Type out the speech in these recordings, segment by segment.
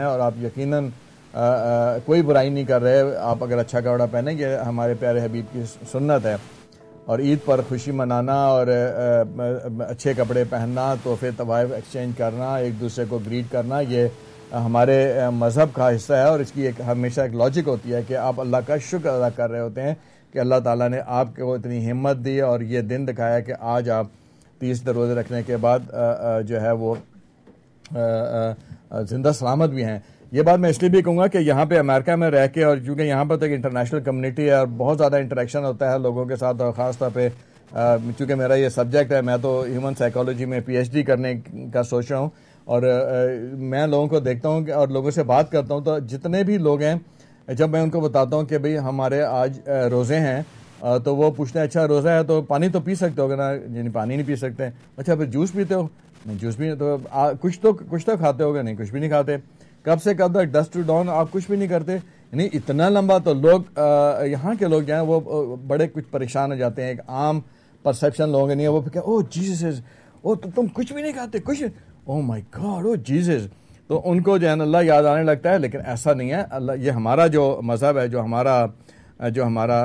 और आप यकीनन कोई बुराई नहीं कर रहे। आप अगर अच्छा कपड़ा पहने, ये हमारे प्यारे हबीब की सुन्नत है। और ईद पर खुशी मनाना और अच्छे कपड़े पहनना, तोहफे तवाइफ एक्सचेंज करना, एक दूसरे को ग्रीट करना, ये हमारे मज़हब का हिस्सा है। और इसकी एक हमेशा एक लॉजिक होती है कि आप अल्लाह का शुक्र अदा कर रहे होते हैं कि अल्लाह ताला ने आपको इतनी हिम्मत दी और ये दिन दिखाया कि आज आप 30 रोज़े रखने के बाद जो है वो जिंदा सलामत भी हैं। ये बात मैं इसलिए भी कहूँगा कि यहाँ पे अमेरिका में रह के, और चूँकि यहाँ पर तो एक इंटरनेशनल कम्युनिटी है और बहुत ज़्यादा इंटरेक्शन होता है लोगों के साथ, और ख़ास तौर पे चूँकि मेरा ये सब्जेक्ट है, मैं तो ह्यूमन साइकोलॉजी में PhD करने का सोच रहा हूँ। और मैं लोगों को देखता हूँ और लोगों से बात करता हूँ, तो जितने भी लोग हैं, जब मैं उनको बताता हूँ कि भाई हमारे आज रोज़े हैं, तो वो पूछते हैं अच्छा रोज़ा है तो पानी तो पी सकते हो ना? यानी पानी नहीं पी सकते। अच्छा फिर जूस पीते हो? नहीं जूस भी तो कुछ तो खाते होगे? नहीं, कुछ भी नहीं खाते। कब से कब तक डस्ट टू डाउन आप कुछ भी नहीं करते। नहीं, इतना लंबा तो लोग यहाँ के लोग जो हैं वो बड़े कुछ परेशान हो जाते हैं। एक आम परसेप्शन लोगों के नहीं है, वो क्या ओ जीसस, ओ तो तुम कुछ भी नहीं खाते, कुछ, oh my God, oh Jesus. तो उनको जो है अल्लाह याद आने लगता है, लेकिन ऐसा नहीं है। अल्लाह, ये हमारा जो मज़हब है, जो हमारा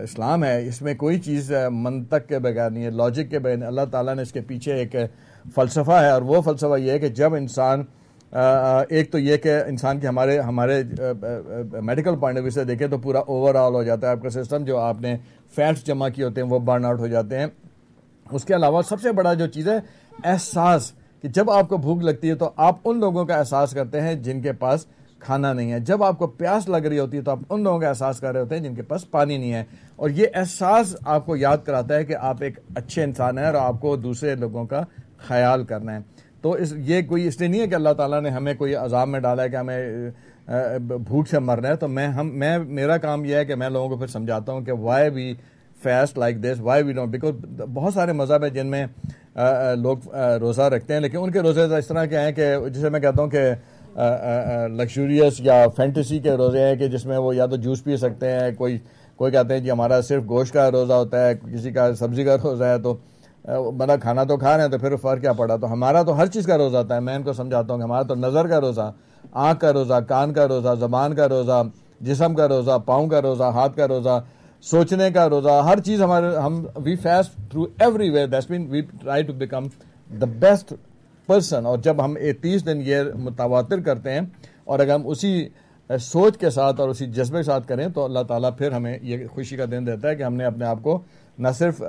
इस्लाम है, इसमें कोई चीज़ मंतक के बगैर नहीं है, लॉजिक के बगैर। अल्लाह ताला ने इसके पीछे एक फ़लसफ़ा है, और वो फ़लसफ़ा ये है कि जब इंसान एक तो ये कि इंसान के हमारे मेडिकल पॉइंट ऑफ व्यू से देखें तो पूरा ओवरऑल हो जाता है आपका सिस्टम, जो आपने फैट्स जमा किए होते हैं वो बर्न आउट हो जाते हैं। उसके अलावा सबसे बड़ा जो चीज़ है एहसास, कि जब आपको भूख लगती है तो आप उन लोगों का एहसास करते हैं जिनके पास खाना नहीं है। जब आपको प्यास लग रही होती है तो आप उन लोगों का एहसास कर रहे होते हैं जिनके पास पानी नहीं है। और ये एहसास आपको याद कराता है कि आप एक अच्छे इंसान हैं और आपको दूसरे लोगों का ख्याल करना है। तो ये कोई इसलिए नहीं है कि अल्लाह ताला ने हमें कोई अजाब में डाला है कि हमें भूख से मरना है। तो मेरा काम यह है कि मैं लोगों को फिर समझाता हूँ कि why we fast like this, why we don't, because बहुत सारे मज़हब है जिनमें लोग रोज़ा रखते हैं, लेकिन उनके रोज़े इस तरह के हैं कि जिसे मैं कहता हूँ कि लग्जूरियस या फैंटेसी के रोज़े हैं, कि जिसमें वो या तो जूस पी सकते हैं, कोई कहते हैं जी हमारा सिर्फ गोश्त का रोज़ा होता है, किसी का सब्ज़ी का रोज़ा है, तो मतलब खाना तो खा रहे हैं तो फिर फ़र्क क्या पड़ा। तो हमारा तो हर चीज़ का रोज़ा होता है। मैं इनको समझाता हूँ कि हमारा तो नज़र का रोज़ा, आँख का रोज़ा, कान का रोज़ा, ज़बान का रोज़ा, जिस्म का रोज़ा, पाँव का रोज़ा, हाथ का रोज़ा, सोचने का रोज़ा, हर चीज़ हम we fast through everywhere, that's mean we try to become the best person. और जब हम 30 दिन ये मुतवातिर करते हैं और अगर हम उसी सोच के साथ और उसी जज्बे के साथ करें तो अल्लाह ताला फिर हमें ये खुशी का दिन देता है कि हमने अपने आप को न सिर्फ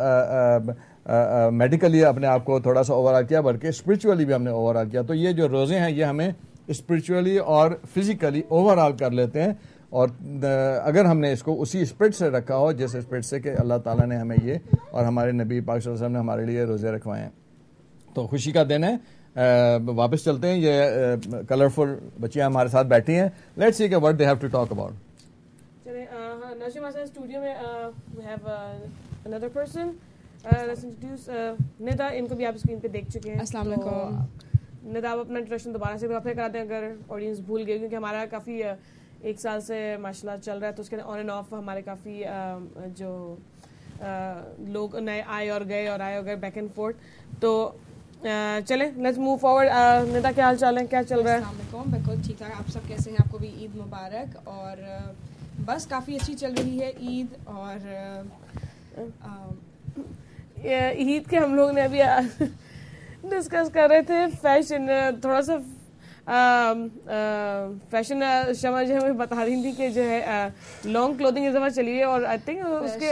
मेडिकली अपने आप को थोड़ा सा ओवरऑल किया, बल्कि स्पिरिचुअली भी हमने ओवरऑल किया। तो ये जो रोज़े हैं ये हमें स्पिरिचुअली और फिजिकली ओवरऑल कर लेते हैं। और अगर हमने इसको उसी स्पिरिट से रखा हो, जिस स्पिरिट से कि अल्लाह ताला ने हमें ये और हमारे नबी पाक सल्लल्लाहु अलैहि वसल्लम ने हमारे लिए रोज़े रखवाए हैं, तो खुशी का दिन है। वापस चलते हैं। ये कलरफुल बच्चियाँ हमारे साथ बैठी हैं। Let's see what they have to talk about. चलिए, नशीमा सर स्टूडियो में we have another person. Let's introduce Nida. इनको भी आप स्क्रीन पे देख चुके हैं। अस्सलाम वालेकुम। निदा, आप अपना इंट्रोडक्शन दोबारा से फिर कराते हैं अगर ऑडियंस भूल गए, क्योंकि हमारा काफ़ी 1 साल से माशाल्लाह चल रहा है, तो उसके ऑन एंड ऑफ हमारे काफ़ी जो लोग नए आए और गए बैक एंड फोर्थ। तो चले लेट्स मूव फॉरवर्ड। निदा, क्या हाल चाल है, क्या चल रहा है? अस्सलाम वालेकुम। बिल्कुल ठीक ठाक, आप सब कैसे हैं? आपको भी ईद मुबारक। और बस काफ़ी अच्छी चल रही है ईद। और ईद के हम लोग ने अभी डिस्कस कर रहे थे फैशन, थोड़ा सा फैशन शमा जो हमें बता रही थी कि जो है लॉन्ग क्लोथिंग इस दफ़ा चली है। और आई थिंक उसके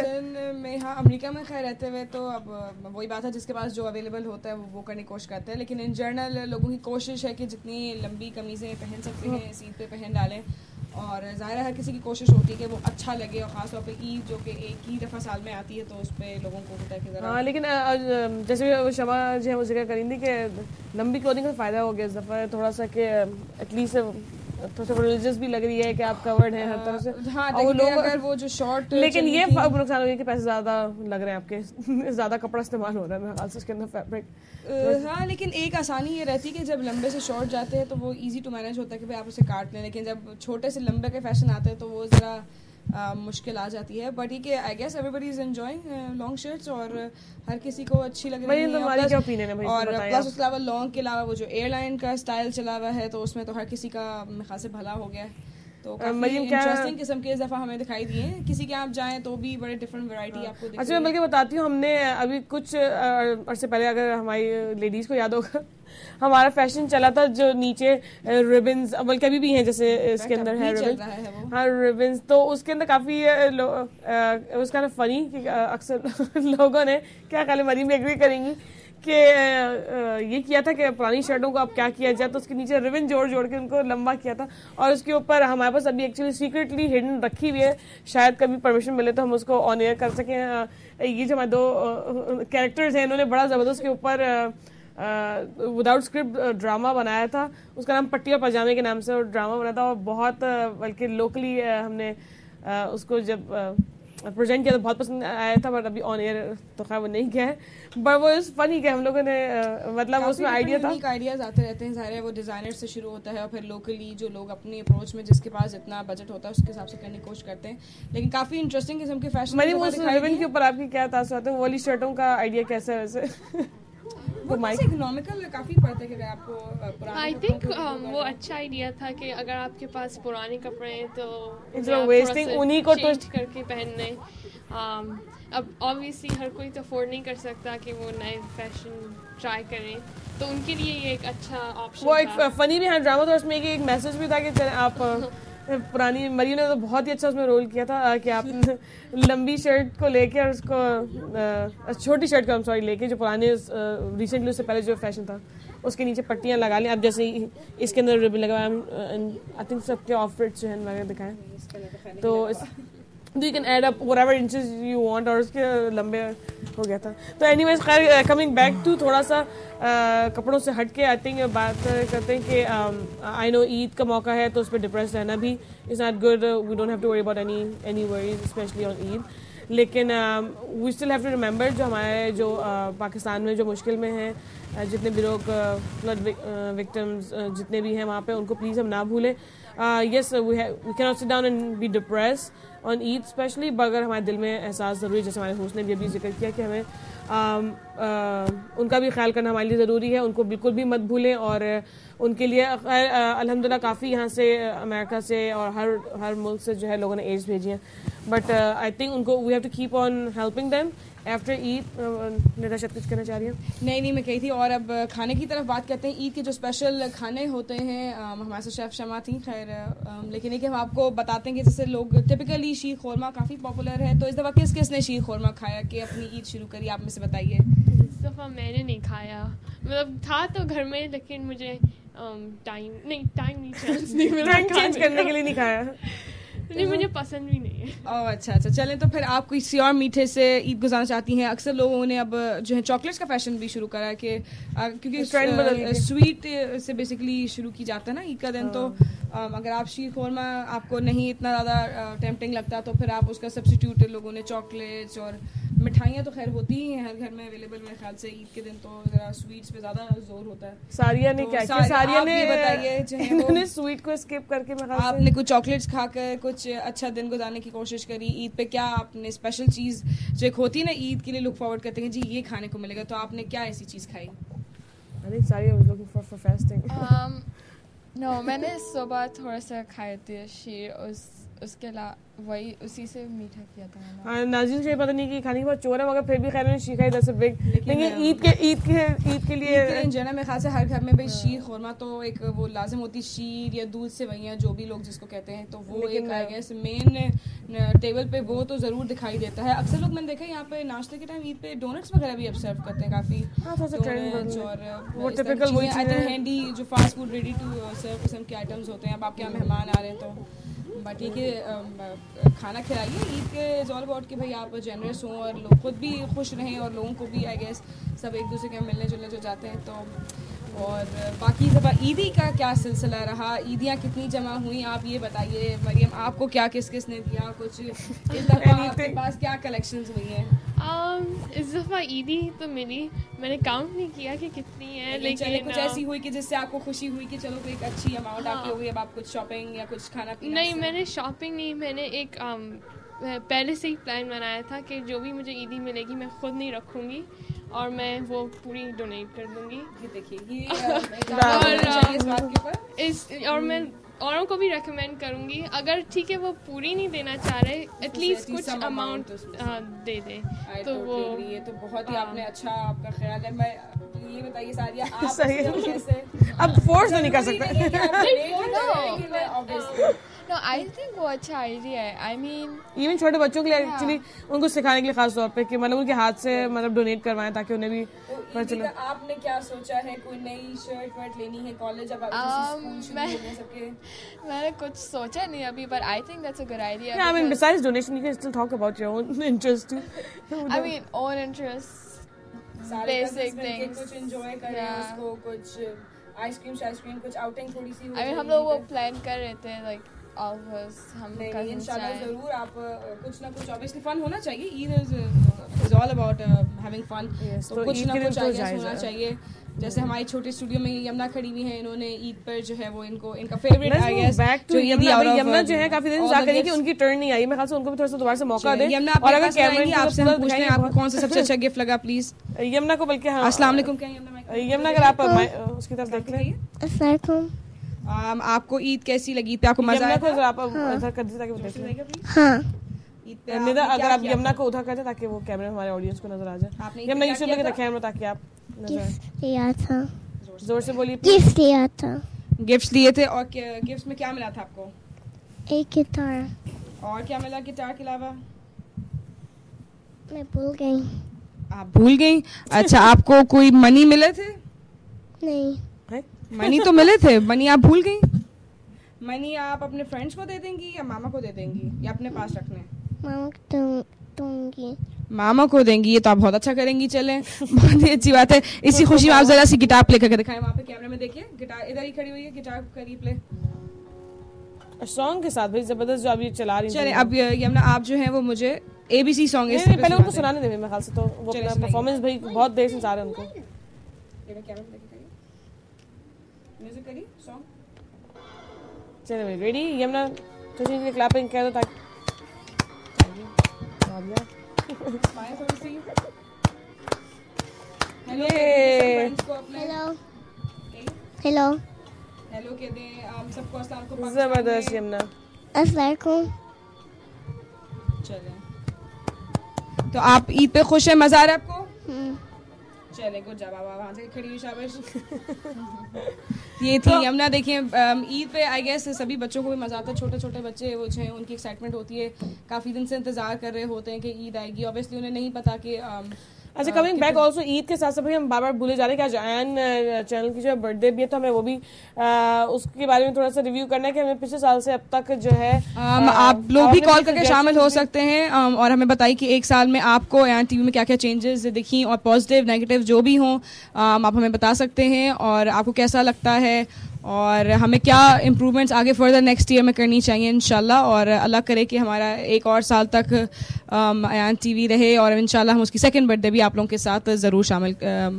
में, हाँ, अमेरिका में खैर रहते हुए तो अब वही बात है, जिसके पास जो अवेलेबल होता है वो करने की कोशिश करते हैं। लेकिन इन जनरल लोगों की कोशिश है कि जितनी लंबी कमीज़ें पहन सकते हैं इस ईद पे पहन डालें। और ज़ाहिर है हर किसी की कोशिश होती है कि वो अच्छा लगे, और ख़ास तौर पे ईद जो कि एक ही दफ़ा साल में आती है, तो उस पर लोगों को होता है कि ज़रा। हाँ, लेकिन जैसे शमा जो है वो जिक्र करी थी कि लंबी क्लोथिंग का फ़ायदा हो गया इस दफ़ा थोड़ा सा, कि एटलीस्ट थोड़ा सा रिलीजियस भी लग रही है कि आप कवर्ड हैं हर तरह से। हाँ, और लोग अगर वो जो शॉर्ट, लेकिन ये नुकसान हो गया कि पैसे ज़्यादा लग रहे हैं आपके, ज़्यादा कपड़ा इस्तेमाल हो रहा है मेरे ख्याल से उसके अंदर, फैब्रिक। हाँ, लेकिन एक आसानी ये रहती है कि जब लंबे से शॉर्ट जाते हैं तो वो इजी टू मैनेज होता है कि भाई आप उसे काट लें। लेकिन जब छोटे से लंबे के फैशन आते हैं तो वो ज़रा मुश्किल आ जाती है, बट ये कि I guess everybody is enjoying long shirts और हर किसी को अच्छी लग रही है। क्या ओपिनियन है भाई? और प्लस उसके अलावा लॉन्ग के अलावा वो जो एयरलाइन का स्टाइल चला हुआ है तो उसमें तो हर किसी का मेरे ख्याल से भला हो गया है। तो काफी इंटरेस्टिंग किस्म के इस दफा हमें दिखाई दिए हैं। किसी के आप जाएं तो भी बड़े डिफरेंट वैरायटी आपको दिखेगी। अच्छा, मैं बल्कि बताती हूँ, हमने अभी कुछ अरसे पहले, अगर हमारी लेडीज को याद होगा, हमारा फैशन चला था जो नीचे रिबन्स, बल्कि अभी भी हैं, जैसे इसके अंदर है रिबन्स, हाँ रिबन्स, तो उसके अंदर काफी उसका ना फनी कि अक्सर लोगों ने, क्या ख्याल है, मरीम एग्री करेंगी कि ये किया था कि पुरानी शर्टों को अब क्या किया जाए, तो उसके नीचे रिबन जोड़ जोड़ के उनको लंबा किया था, और उसके ऊपर हमारे पास अभी एक्चुअली सीक्रेटली हिडन रखी हुई है, शायद कभी परमिशन मिले तो हम उसको ऑन एयर कर सकें। ये जो हमारे दो कैरेक्टर्स हैं, इन्होंने बड़ा ज़बरदस्त के ऊपर विदाउट स्क्रिप्ट ड्रामा बनाया था, उसका नाम पट्टी और पजामे के नाम से और ड्रामा बना था, और बहुत बल्कि लोकली हमने उसको जब प्रेजेंट किया तो बहुत पसंद आया था, बट अभी ऑन एयर तो खैर वो नहीं किया है, बट वो इस फनी कि हम लोगों ने मतलब उसमें आइडिया था, आइडियाज आते रहते हैं सारे, वो डिजाइनर से शुरू होता है और फिर लोकली जो लोग अपनी अप्रोच में जिसके पास जितना बजट होता है उसके हिसाब से करने की कोशिश करते हैं, लेकिन काफी इंटरेस्टिंग किस्म के फैशन के ऊपर आपकी क्या तासुरात है? वो वाली शर्टों का आइडिया कैसा है वैसे? इकोनॉमिकल काफी पड़ता है कि आपको पुराने, आई थिंक वो अच्छा आइडिया था कि अगर आपके पास पुराने कपड़े हैं तो वेस्टिंग उन्हीं को चेंज करके पहनने। अब ऑब्वियसली हर कोई तो अफोर्ड नहीं कर सकता कि वो नए फैशन ट्राई करें, तो उनके लिए ये एक अच्छा ऑप्शन वो एक फनी भी है ड्रामा, तो उसमें एक मैसेज भी था कि आप पुरानी मरियम ने तो बहुत ही अच्छा उसमें रोल किया था कि आप लंबी शर्ट को लेके और उसको छोटी शर्ट को सॉरी लेके जो पुराने रिसेंटली उससे पहले जो फैशन था उसके नीचे पट्टियां लगा लें। अब जैसे इसके अंदर रिबन लगा, आई थिंक सबके ऑफिट्स जो है वगैरह दिखाएं, तो you can add up whatever inches you want, और उसके लंबे हो गया था। तो एनीवेज, खैर कमिंग बैक टू थोड़ा सा कपड़ों से हट के आई थिंक बात करते हैं कि आई नो ईद का मौका है तो उस पर डिप्रेस रहना भी is not good, we don't have to worry about any worries specially on Eid, लेकिन we still have to remember जो हमारे जो पाकिस्तान में जो मुश्किल में हैं, जितने भी लोग फ्लड विक्टिम्स जितने भी हैं वहाँ पे, उनको प्लीज़ हम ना भूलें। Yes, we can not sit down and be depress on Eid specially, मगर हमारे दिल में एहसास ज़रूरी है, जैसे हमारे होस्ट ने भी अभी जिक्र किया कि हमें उनका भी ख्याल करना हमारे लिए ज़रूरी है, उनको बिल्कुल भी मत भूलें। और उनके लिए अल्हम्दुलिल्लाह काफ़ी यहाँ से अमेरिका से और हर मुल्क से जो है लोगों ने एड्स भेजी हैं, बट आई थिंक उनको we have to keep on helping them after Eid. निराशत कुछ कहना चाह रही है? नहीं, मैं कही थी। और अब खाने की तरफ बात करते हैं। ईद के जो स्पेशल खाने होते हैं, हमारे साथ शेफ़ शमा थी खैर, लेकिन ये कि हम आपको बताते हैं कि जैसे लोग टिपिकली शीर खोरमा काफ़ी पॉपुलर है, तो इस दफ़ा किस ने शीर खोरमा खाया कि अपनी ईद शुरू करी? आप में से बताइए। इस दफ़ा मैंने नहीं खाया, मतलब था तो घर में, लेकिन मुझे टाइम नहीं चांस नहीं मिला, चेंज करने के लिए नहीं खाया। नहीं, मुझे पसंद भी नहीं है। ओह अच्छा, चलें तो फिर आप किसी और मीठे से ईद गुजारना चाहती हैं? अक्सर लोगों ने अब जो है चॉकलेट्स का फैशन भी शुरू करा है कि क्योंकि स्वीट से बेसिकली शुरू की जाता है ना ईद का दिन, तो अगर आप शीर खोरमा आपको नहीं इतना ज़्यादा टेम्पटिंग लगता तो फिर आप उसका सब्सिट्यूट लोगों ने चॉकलेट्स और मिठाइयाँ तो खैर होती ही हैं हर घर में अवेलेबल, मेरे ख्याल से ईद के दिन तो ज़रा स्वीट्स पे ज़्यादा जोर होता है। सारिया ने क्या किया? सारिया ने बताइए, उन्होंने स्वीट को स्किप करके आपने कुछ चॉकलेट्स खाकर कुछ अच्छा दिन गुजारने की कोशिश करी ईद पे? क्या आपने स्पेशल चीज़ जो एक होती है ना ईद के लिए लुक फॉरवर्ड करते हैं जी ये खाने को मिलेगा, तो आपने क्या ऐसी चीज़ खाई? I think Saria was looking for fasting. No, मैंने सुबह थोड़ा सा खाए थे शीर, उसके अलावा वही उसी से मीठा किया था मैंने। हाँ, नाज़रीन से पता नहीं कि खाने की बहुत चोर है, मगर फिर भी खैर उन्होंने शीर खाई। दैट्स अ बिग, लेकिन ईद के लिए जना मेरे ख्याल से हर घर में भाई शीर खोरमा तो एक वो लाजिम होती, शीर या दूध से वही जो भी लोग जिसको कहते हैं, तो वो एक आई गेस मेन टेबल पे वो तो ज़रूर दिखाई देता है। अक्सर लोग मैंने देखा है यहाँ पे नाश्ते के टाइम ईद पे डोनट्स वगैरह भी अब सर्व करते हैं काफ़ी, और वो टिपिकल वही चीज़ें हैंडी जो fast food ready to serve किस्म के आइटम्स होते हैं। अब आपके यहाँ मेहमान आ रहे हैं तो बट ये कि खाना खिलाइए ईद के इज़ ऑल अबाउट कि भाई आप जेनरस हों और लोग खुद भी खुश रहें और लोगों को भी आई गेस सब एक दूसरे के मिलने जुलने जो जाते हैं तो और बाकी दफ़ा ईदी का क्या सिलसिला रहा, ईदियाँ कितनी जमा हुई, आप ये बताइए मरियम, आपको क्या किस किस ने दिया, कुछ इस दफ़ा आपके पास क्या कलेक्शंस हुई हैं? इस दफ़ा ईदी तो मिली, मैंने काउंट नहीं किया कि कितनी है, लेकिन कुछ ऐसी हुई कि जिससे आपको खुशी हुई कि चलो कोई एक अच्छी अमाउंट आपकी हुई, अब आप कुछ शॉपिंग या कुछ खाना पीना? नहीं, मैंने शॉपिंग नहीं, मैंने एक पहले से ही प्लान बनाया था कि जो भी मुझे ईदी मिलेगी मैं खुद नहीं रखूँगी और मैं वो पूरी डोनेट कर दूँगी। ये देखिए इस बात के ऊपर और मैं औरों को भी रेकमेंड करूँगी, अगर ठीक है वो पूरी नहीं देना चाह रहे एटलीस्ट कुछ अमाउंट दे दे तो वो। ये तो बहुत ही आपने अच्छा आपका ख्याल है। मैं ये बताइए सारिया, आप सही है। कैसे? अब फोर्स तो नहीं कर सकते। No, I think वो अच्छा आइडिया है। I mean, इवन छोटे बच्चों के लिए एक्चुअली उनको सिखाने के लिए खास तौर पे कि मतलब उनके हाथ से मतलब डोनेट करवाएं ताकि उन्हें भी पता चले। आपने क्या सोचा है, कोई नई शर्ट वर्ट लेनी है कॉलेज अब स्कूल शुरू होने सबके? मैंने कुछ सोचा नहीं अभी, but I think that's a good idea. Yeah, I mean besides donation you can still talk about your own interest too. I mean own interests, basic things. कुछ एंजॉय करें उसको, कुछ आइसक्रीम कुछ आउटिंग थोड़ी सी। I mean हम लोग वो plan कर रहे थे like all of us, हम इंशाल्लाह जरूर। आप कुछ ना कुछ ऑब्वियसली फन होना चाहिए, Eid is all about having fun, तो कुछ ना कुछ आइडियाज होना चाहिए। जैसे हमारी छोटे स्टूडियो में यमुना खड़ी हुई है, इन्होंने ईद पर जो है वो इनका फेवरेट आई गेस जो यमुना जो है काफी दिन से करी कि उनकी टर्न नहीं आई, मैं ख्याल से उनको भी थोड़ा सा दोबारा से मौका दे। और अगर कैमरा आपसे हम पूछते हैं आपको कौन सा सबसे अच्छा गिफ्ट लगा प्लीज यमुना को, बल्कि अस्सलाम वालेकुम क्या यमुना अगर आप उसकी तरफ देख लें। आपको ईद कैसी लगी? ईद पे आपको मजा आया? अगर आप उधर कर दीजिए ताकि वो देख लें। हाँ, ईद पे निदा अगर आप यमुना को उधर कर दें ताकि वो कैमरा हमारे ऑडियंस को नजर आ जाए। यमुना ये शुरू करके कैमरा ताकि आप गिफ्ट लिया था, जोर से बोलिए। गिफ्ट लिया था। गिफ्ट्स लिए थे, और गिफ्ट्स में क्या मिला था आपको? एक गिटार। और क्या मिला गिटार के अलावा? मैं भूल गई। आप भूल गई? अच्छा, आपको कोई मनी मिले थे? नहीं। मनी तो मिले थे, मनी आप भूल गई? मनी आप अपने फ्रेंड्स को दे देंगी या मामा को दे देंगी या अपने पास रखने? मामा को दूंगी। मामा को देंगी, ये तो आप बहुत अच्छा करेंगी। चलें, बहुत ही अच्छी बात है। इसी खुशी में आप जरा सी गिटार प्ले करके दिखाएं, वहाँ पे कैमरे में देखिए, गिटार इधर ही खड़ी हुई है, गिटार करिए प्ले सॉन्ग के साथ भाई जबरदस्त जो अभी चला रही है। चलें, अब यमुना आप जो है वो मुझे ABC सॉन्ग है पहले उनको सुनाने देंगे मेरे ख्याल से, तो वो अपना परफॉर्मेंस भाई बहुत देर से चाह रहे हैं उनको। म्यूजिक करिए सॉन्ग। चलिए भाई रेडी यमुना, कुछ इनके क्लैपिंग कर दो ताकि थोड़ी सी हेलो हेलो हेलो हेलो कह दें आप सबको। अस्सलाम वालेकुम। जबरदस्त यमुना। अस्सलाम वालेकुम। चलें, तो आप ईद पे खुश हैं, मजा आ रहा है आपको? चले गुड जॉब। वहाँ से खड़ी हुई शाबाश। ये थी यमुना। देखिए ईद पे आई गेस सभी बच्चों को भी मजा आता है, छोटे छोटे बच्चे वो जो हैं उनकी एक्साइटमेंट होती है, काफ़ी दिन से इंतजार कर रहे होते हैं कि ईद आएगी। ऑब्वियसली उन्हें नहीं पता कि अच्छा कमिंग बैक ऑल्सो ईद के साथ साथ भाई हम बार बार भूले जा रहे हैं कि आज आयन चैनल की जो बर्थडे भी है, तो हमें वो भी उसके बारे में थोड़ा सा रिव्यू करना है कि हमें पिछले साल से अब तक जो है आप लोग भी कॉल करके शामिल हो सकते हैं और हमें बताइए कि एक साल में आपको आयन टीवी में क्या क्या चेंजेस दिखी, और पॉजिटिव नेगेटिव जो भी हों आप हमें बता सकते हैं, और आपको कैसा लगता है और हमें क्या इम्प्रूवमेंट्स आगे फर्दर नेक्स्ट ईयर में करनी चाहिए इंशाल्लाह। और अल्लाह करे कि हमारा एक और साल तक आयान टीवी रहे, और इंशाल्लाह हम उसकी सेकंड बर्थडे भी आप लोगों के साथ ज़रूर शामिल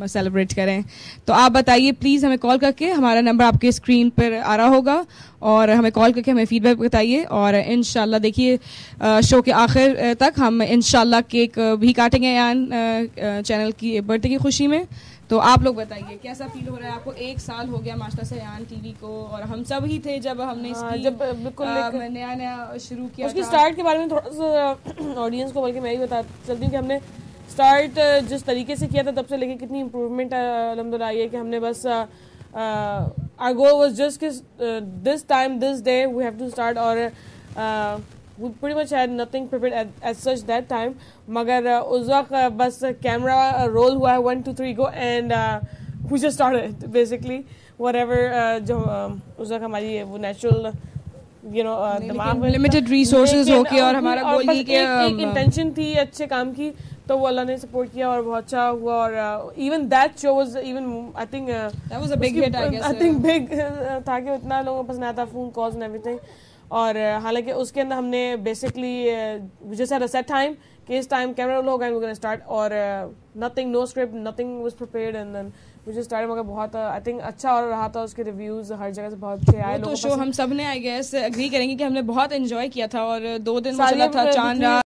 सेलिब्रेट करें। तो आप बताइए प्लीज़ हमें कॉल करके, हमारा नंबर आपके स्क्रीन पर आ रहा होगा, और हमें कॉल करके हमें फीडबैक बताइए। और इंशाल्लाह देखिए शो के आखिर तक हम इंशाल्लाह केक भी काटेंगे आयान चैनल की बर्थडे की खुशी में। तो आप लोग बताइए कैसा फील हो रहा है आपको? एक साल हो गया माशाल्लाह से आयान टीवी को, और हम सब ही थे जब हमने इसकी जब बिल्कुल नया शुरू किया उसकी स्टार्ट के बारे में थोड़ा सा ऑडियंस को बल्कि मैं ही बता चलती हूँ कि हमने स्टार्ट जिस तरीके से किया था तब से लेके कितनी इम्प्रूवमेंट अल्हम्दुलिल्लाह आई है कि हमने बस our goal was just this time this day we have to start, और we pretty much had nothing prepared as such that time, मगर उस वक्त बस कैमरा रोल हुआ है 1 2 3 go and we just started basically whatever जो उस वक्त हमारी वो नेचुरल दिमाग में लिमिटेड रिसोर्सेज होके, और हमारा गोल ये कि एक इंटेंशन थी अच्छे काम की, तो वो अल्लाह ने सपोर्ट किया और बहुत अच्छा हुआ और even that show was even I think that was a big hit I guess I think big था कि इतना लोगों को पसंद आया था फोन कॉल्स एंड एवरीथिंग और हालांकि उसके अंदर हमने basically just had a set time कि इस टाइम कैमरा रोल होगा एंड वी गोना स्टार्ट और nothing no script nothing was prepared and then we just started मगर बहुत आई थिंक अच्छा और रहा था उसके रिव्यूज हर जगह से बहुत अच्छे आए तो शो हम सब ने आई गेस एग्री करेंगे कि हमने बहुत एंजॉय किया था और 2 दिन में चला था चांद रात